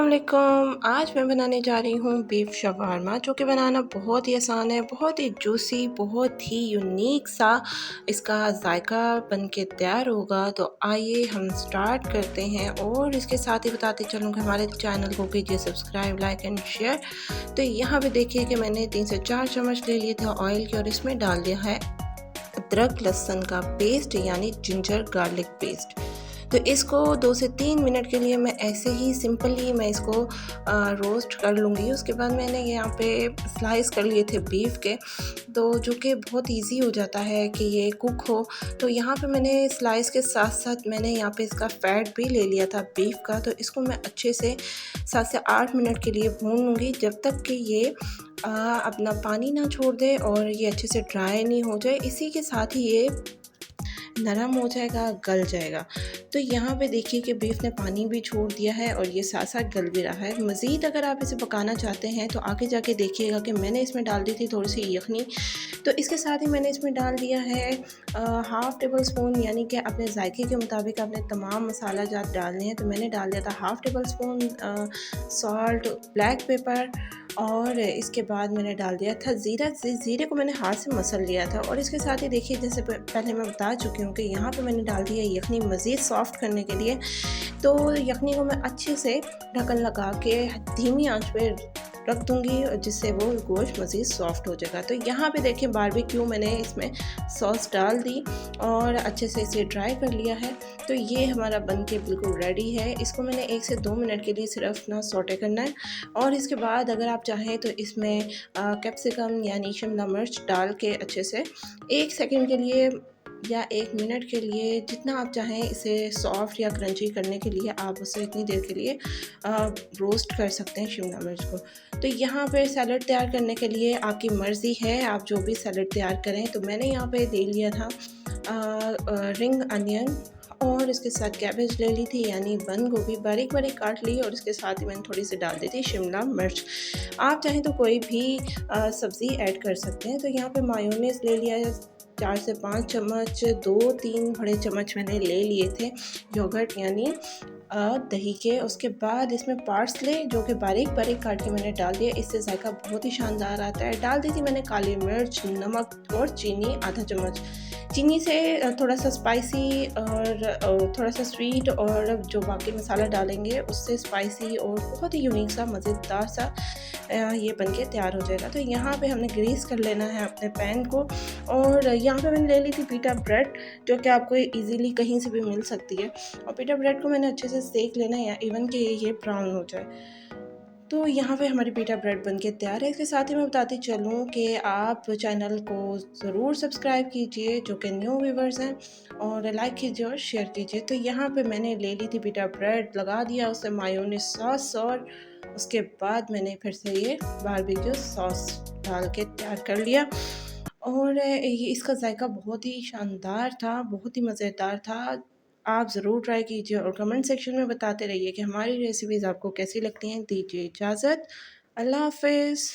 वालेकुम। आज मैं बनाने जा रही हूँ बीफ शवारमा, जो कि बनाना बहुत ही आसान है, बहुत ही जूसी, बहुत ही यूनिक सा इसका ज़ायका बन के तैयार होगा। तो आइए हम स्टार्ट करते हैं और इसके साथ ही बताते चलूँ कि हमारे चैनल को कीजिए सब्सक्राइब, लाइक एंड शेयर। तो यहाँ पे देखिए कि मैंने 3 से 4 चम्मच ले लिए थे ऑयल के और इसमें डाल दिया है अदरक लहसुन का पेस्ट यानी जिंजर गार्लिक पेस्ट। तो इसको 2 से 3 मिनट के लिए मैं ऐसे ही सिंपली मैं इसको रोस्ट कर लूँगी। उसके बाद मैंने यहाँ पे स्लाइस कर लिए थे बीफ के, तो जो कि बहुत इजी हो जाता है कि ये कुक हो। तो यहाँ पे मैंने स्लाइस के साथ साथ मैंने यहाँ पे इसका फ़ैट भी ले लिया था बीफ का। तो इसको मैं अच्छे से 7 से 8 मिनट के लिए भून लूँगी, जब तक कि ये अपना पानी ना छोड़ दे और ये अच्छे से ड्राई नहीं हो जाए। इसी के साथ ही ये नरम हो जाएगा, गल जाएगा। तो यहाँ पे देखिए कि बीफ ने पानी भी छोड़ दिया है और ये साथ साथ गल भी रहा है। मज़ीद अगर आप इसे पकाना चाहते हैं तो आगे जाके देखिएगा कि मैंने इसमें डाल दी थी थोड़ी सी यखनी। तो इसके साथ ही मैंने इसमें डाल दिया है हाफ़ टेबल स्पून, यानी कि अपने जायके के मुताबिक आपने तमाम मसाला जात डालने हैं। तो मैंने डाल दिया था half table spoon salt, black pepper, और इसके बाद मैंने डाल दिया था ज़ीरा। ज़ीरे को मैंने हाथ से मसल लिया था। और इसके साथ ही देखिए, जैसे पहले मैं बता चुकी हूँ कि यहाँ पे मैंने डाल दिया यखनी मज़ीद सॉफ़्ट करने के लिए। तो यखनी को मैं अच्छे से ढक्कन लगा के धीमी आंच पे रख दूँगी, जिससे वो गोश्त मज़ीद सॉफ़्ट हो जाएगा। तो यहाँ पे देखिए बारबेक्यू मैंने इसमें सॉस डाल दी और अच्छे से इसे ड्राई कर लिया है। तो ये हमारा बन के बिल्कुल रेडी है। इसको मैंने 1 से 2 मिनट के लिए सिर्फ ना सौटे करना है। और इसके बाद अगर आप चाहें तो इसमें कैप्सिकम यानी शिमला मिर्च डाल के अच्छे से 1 सेकंड के लिए या 1 मिनट के लिए, जितना आप चाहें इसे सॉफ्ट या क्रंची करने के लिए, आप उसे इतनी देर के लिए रोस्ट कर सकते हैं शिमला मिर्च को। तो यहाँ पे सैलड तैयार करने के लिए आपकी मर्ज़ी है, आप जो भी सैलड तैयार करें। तो मैंने यहाँ पे ले लिया था रिंग अनियन और इसके साथ कैबेज ले ली थी, यानी बंद गोभी बारीक बारीक काट ली, और इसके साथ ही मैंने थोड़ी सी डाल दी थी शिमला मिर्च। आप चाहें तो कोई भी सब्ज़ी ऐड कर सकते हैं। तो यहाँ पे मायोनीज़ ले लिया है 4 से 5 चम्मच, 2-3 बड़े चम्मच मैंने ले लिए थे योगर्ट यानी दही के। उसके बाद इसमें पार्सले जो कि बारीक बारीक काट के मैंने डाल दिया, इससे जायका बहुत ही शानदार आता है। डाल दी थी मैंने काली मिर्च, नमक और चीनी आधा चम्मच। चीनी से थोड़ा सा स्पाइसी और थोड़ा सा स्वीट, और जो बाकी मसाला डालेंगे उससे स्पाइसी और बहुत ही यूनिक सा मज़ेदार सा ये बनके तैयार हो जाएगा। तो यहाँ पे हमने ग्रीस कर लेना है अपने पैन को। और यहाँ पे मैंने ले ली थी पीटा ब्रेड, जो कि आपको इजीली कहीं से भी मिल सकती है। और पीटा ब्रेड को मैंने अच्छे से सेक लेना है, या इवन कि ये ब्राउन हो जाए। तो यहाँ पे हमारी पीटा ब्रेड बनके तैयार है। इसके साथ ही मैं बताती चलूँ कि आप चैनल को ज़रूर सब्सक्राइब कीजिए जो कि न्यू व्यूवर्स हैं, और लाइक कीजिए और शेयर कीजिए। तो यहाँ पे मैंने ले ली थी पीटा ब्रेड, लगा दिया उसे मायोनीज सॉस, और उसके बाद मैंने फिर से ये बारबेक्यू सॉस डाल के तैयार कर लिया। और ये इसका जायका बहुत ही शानदार था, बहुत ही मज़ेदार था। आप ज़रूर ट्राई कीजिए और कमेंट सेक्शन में बताते रहिए कि हमारी रेसिपीज़ आपको कैसी लगती हैं। दीजिए इजाज़त, अल्लाह हाफ़िज़।